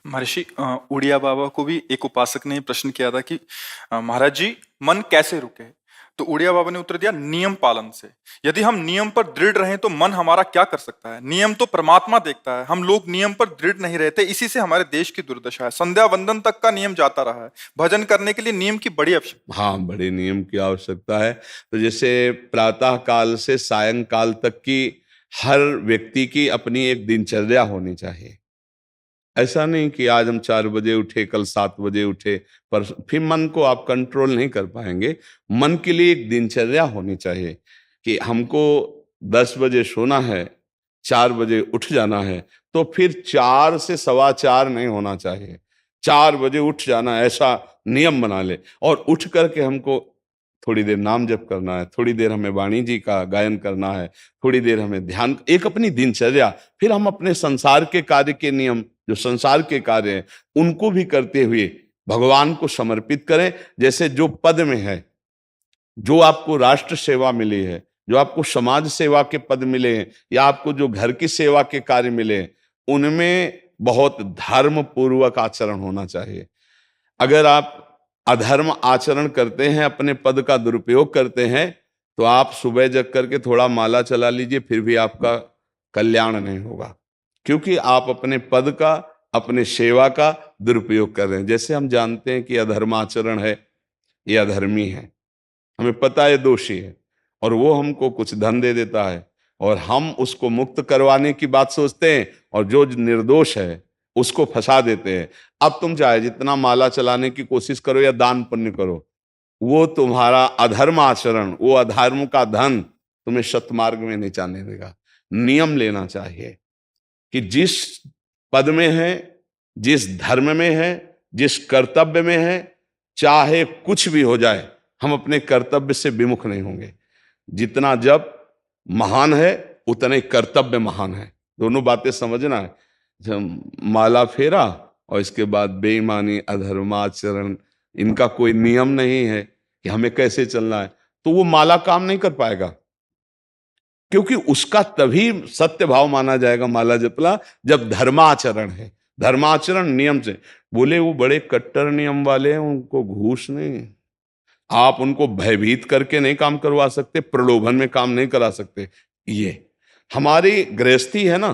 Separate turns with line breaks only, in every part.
महर्षि उड़िया बाबा को भी एक उपासक ने प्रश्न किया था कि महाराज जी, मन कैसे रुके? तो उड़िया बाबा ने उत्तर दिया, नियम पालन से। यदि हम नियम पर दृढ़ रहें तो मन हमारा क्या कर सकता है? नियम तो परमात्मा देखता है, हम लोग नियम पर दृढ़ नहीं रहते, इसी से हमारे देश की दुर्दशा है। संध्या वंदन तक का नियम जाता रहा है, भजन करने के लिए नियम की बड़ी आवश्यकता।
हाँ, बड़े नियम की आवश्यकता है। तो जैसे प्रातः काल से सायंकाल तक की हर व्यक्ति की अपनी एक दिनचर्या होनी चाहिए। ऐसा नहीं कि आज हम 4 बजे उठे, कल 7 बजे उठे, पर फिर मन को आप कंट्रोल नहीं कर पाएंगे। मन के लिए एक दिनचर्या होनी चाहिए कि हमको 10 बजे सोना है, 4 बजे उठ जाना है। तो फिर 4 से 4:15 नहीं होना चाहिए, 4 बजे उठ जाना, ऐसा नियम बना ले। और उठ करके हमको थोड़ी देर नाम जप करना है, थोड़ी देर हमें वाणी जी का गायन करना है, थोड़ी देर हमें ध्यान, एक अपनी दिनचर्या। फिर हम अपने संसार के कार्य के नियम, जो संसार के कार्य हैं, उनको भी करते हुए भगवान को समर्पित करें। जैसे जो पद में है, जो आपको राष्ट्र सेवा मिली है, जो आपको समाज सेवा के पद मिले हैं, या आपको जो घर की सेवा के कार्य मिले हैं, उनमें बहुत धर्म पूर्वक आचरण होना चाहिए। अगर आप अधर्म आचरण करते हैं, अपने पद का दुरुपयोग करते हैं, तो आप सुबह जग करके थोड़ा माला चला लीजिए, फिर भी आपका कल्याण नहीं होगा, क्योंकि आप अपने पद का, अपने सेवा का दुरुपयोग कर रहे हैं। जैसे हम जानते हैं कि अधर्माचरण है, ये अधर्मी है, हमें पता है दोषी है, और वो हमको कुछ धन दे देता है, और हम उसको मुक्त करवाने की बात सोचते हैं, और जो निर्दोष है उसको फंसा देते हैं। अब तुम चाहे जितना माला चलाने की कोशिश करो या दान पुण्य करो, वो तुम्हारा अधर्म आचरण, वो अधर्म का धन तुम्हें सतमार्ग में नहीं जाने देगा। नियम लेना चाहिए कि जिस पद में है, जिस धर्म में है, जिस कर्तव्य में है, चाहे कुछ भी हो जाए, हम अपने कर्तव्य से विमुख नहीं होंगे। जितना जप महान है, उतने कर्तव्य महान है। दोनों बातें समझना है। जब माला फेरा और इसके बाद बेईमानी, अधर्माचरण, इनका कोई नियम नहीं है कि हमें कैसे चलना है, तो वो माला काम नहीं कर पाएगा, क्योंकि उसका तभी सत्य भाव माना जाएगा माला जपला जब धर्माचरण है। धर्माचरण नियम से। बोले वो बड़े कट्टर नियम वाले हैं, उनको घूस नहीं, आप उनको भयभीत करके नहीं काम करवा सकते, प्रलोभन में काम नहीं करा सकते। ये हमारी गृहस्थी है ना,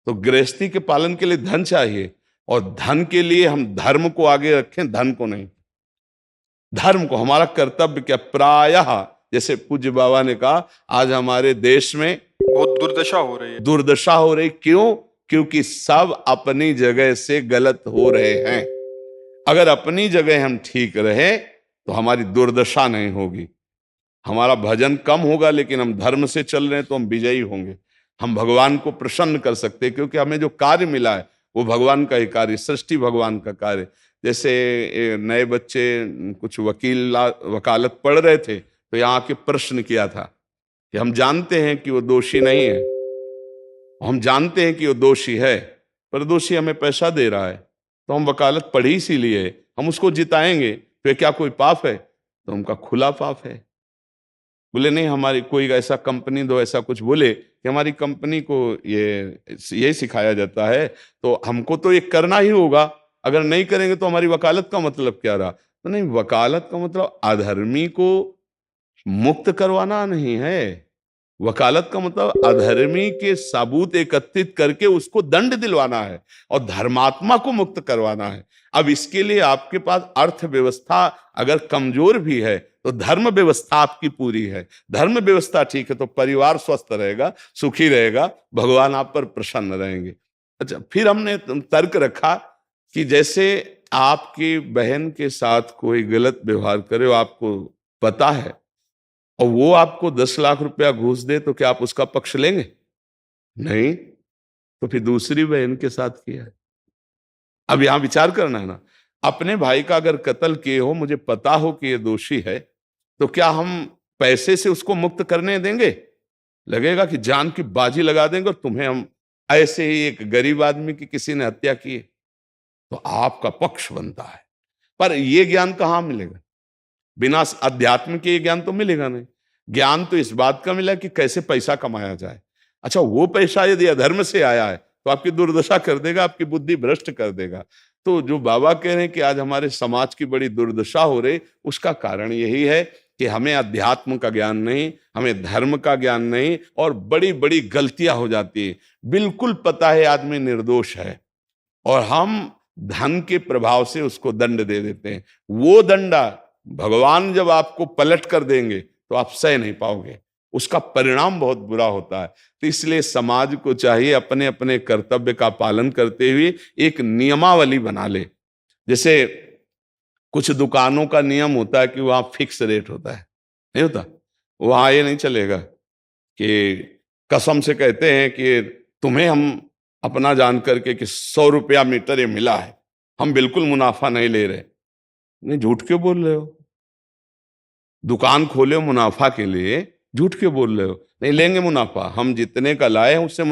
तो गृहस्थी के पालन के लिए धन चाहिए, और धन के लिए हम धर्म को आगे रखें, धन को नहीं। धर्म को, हमारा कर्तव्य क्या, प्रायः जैसे पूज्य बाबा ने कहा, आज हमारे देश में
बहुत दुर्दशा हो रही है।
दुर्दशा हो रही, क्यों? क्योंकि सब अपनी जगह से गलत हो रहे हैं। अगर अपनी जगह हम ठीक रहे तो हमारी दुर्दशा नहीं होगी। हमारा भजन कम होगा, लेकिन हम धर्म से चल रहे हैं तो हम विजयी होंगे। हम भगवान को प्रसन्न कर सकते हैं, क्योंकि हमें जो कार्य मिला है वो भगवान का ही कार्य, सृष्टि भगवान का कार्य। जैसे नए बच्चे कुछ वकालत पढ़ रहे थे, तो यहाँ आके प्रश्न किया था कि हम जानते हैं कि वो दोषी नहीं है, हम जानते हैं कि वो दोषी है, पर दोषी हमें पैसा दे रहा है, तो हम वकालत पढ़ी इसीलिए, हम उसको जिताएंगे, तो क्या कोई पाप है? तो उनका खुला पाप है। बोले नहीं, हमारी कोई ऐसा कंपनी दो, ऐसा कुछ बोले कि हमारी कंपनी को ये सिखाया जाता है, तो हमको तो ये करना ही होगा, अगर नहीं करेंगे तो हमारी वकालत का मतलब क्या रहा? तो नहीं, वकालत का मतलब अधर्मी को मुक्त करवाना नहीं है। वकालत का मतलब अधर्मी के सबूत एकत्रित करके उसको दंड दिलवाना है, और धर्मात्मा को मुक्त करवाना है। अब इसके लिए आपके पास अर्थव्यवस्था अगर कमजोर भी है, तो धर्म व्यवस्था आपकी पूरी है। धर्म व्यवस्था ठीक है तो परिवार स्वस्थ रहेगा, सुखी रहेगा, भगवान आप पर प्रसन्न रहेंगे। अच्छा, फिर हमने तर्क रखा कि जैसे आपकी बहन के साथ कोई गलत व्यवहार करे, वो आपको पता है, और वो आपको 10 लाख रुपया घूस दे, तो क्या आप उसका पक्ष लेंगे? नहीं। तो फिर दूसरी बहन के साथ किया है। अब यहां विचार करना है ना, अपने भाई का अगर कत्ल किए हो, मुझे पता हो कि ये दोषी है, तो क्या हम पैसे से उसको मुक्त करने देंगे? लगेगा कि जान की बाजी लगा देंगे, और तुम्हें हम, ऐसे ही एक गरीब आदमी की किसी ने हत्या की है, तो आपका पक्ष बनता है। पर यह ज्ञान कहां मिलेगा? बिना अध्यात्म के ये ज्ञान तो मिलेगा नहीं। ज्ञान तो इस बात का मिला कि कैसे पैसा कमाया जाए। अच्छा, वो पैसा यदि अधर्म से आया है, तो आपकी दुर्दशा कर देगा, आपकी बुद्धि भ्रष्ट कर देगा। तो जो बाबा कह रहे हैं कि आज हमारे समाज की बड़ी दुर्दशा हो रही, उसका कारण यही है कि हमें अध्यात्म का ज्ञान नहीं, हमें धर्म का ज्ञान नहीं, और बड़ी बड़ी गलतियां हो जाती है। बिल्कुल पता है आदमी निर्दोष है और हम धन के प्रभाव से उसको दंड दे देते हैं। वो दंडा भगवान जब आपको पलट कर देंगे तो आप सह नहीं पाओगे, उसका परिणाम बहुत बुरा होता है। तो इसलिए समाज को चाहिए अपने अपने कर्तव्य का पालन करते हुए एक नियमावली बना ले। जैसे कुछ दुकानों का नियम होता है कि वहां फिक्स रेट होता है, नहीं होता? वहां ये नहीं चलेगा कि कसम से कहते हैं कि तुम्हें हम अपना जान करके कि 100 रुपया मीटर ये मिला है, हम बिल्कुल मुनाफा नहीं ले रहे। नहीं, झूठ क्यों बोल रहे हो? दुकान खोले हो मुनाफा के लिए, झूठ क्यों बोल रहे हो? नहीं लेंगे मुनाफा, हम जितने का लाए हैं उससे